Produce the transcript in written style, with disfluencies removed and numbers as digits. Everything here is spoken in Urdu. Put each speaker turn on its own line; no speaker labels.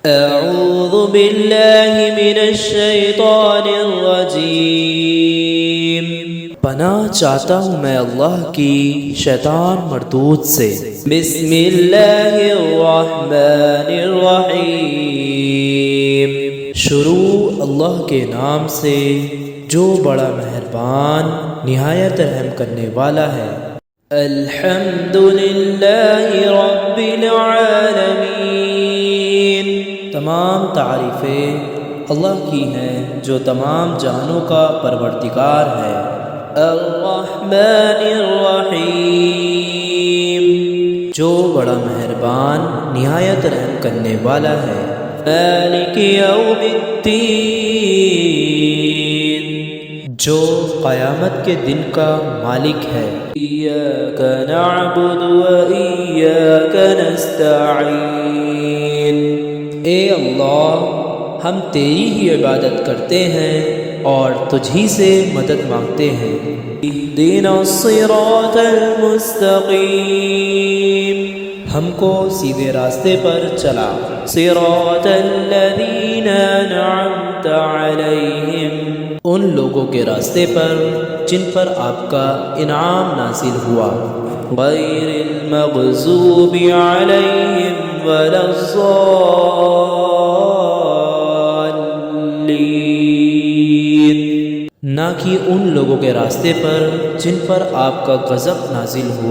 اعوذ باللہ من الشیطان الرجیم، پناہ چاہتا ہوں میں اللہ کی شیطان مردود سے۔ بسم اللہ الرحمن الرحیم، شروع اللہ کے نام سے جو بڑا مہربان نہایت رحم کرنے والا ہے۔ الحمد للہ رب العالمین، تمام تعریفیں اللہ کی ہیں جو تمام جہانوں کا پروردگار ہے۔ الرحمن الرحیم، جو بڑا مہربان نہایت رحم کرنے والا ہے۔ مالک یوم الدین، جو قیامت کے دن کا مالک ہے۔ ایاک نعبد و ایاک نستعین، اے اللہ ہم تیری ہی عبادت کرتے ہیں اور تجھ ہی سے مدد مانگتے ہیں۔ اہدنا الصراط المستقیم، ہم کو سیدھے راستے پر چلا۔ صراط الذین انعمت علیہم، ان لوگوں کے راستے پر جن پر آپ کا انعام نازل ہوا۔ غیر المغضوب علیہم ولا الضالین، نہ کہ ان لوگوں کے راستے پر جن پر آپ کا غضب نازل ہوا۔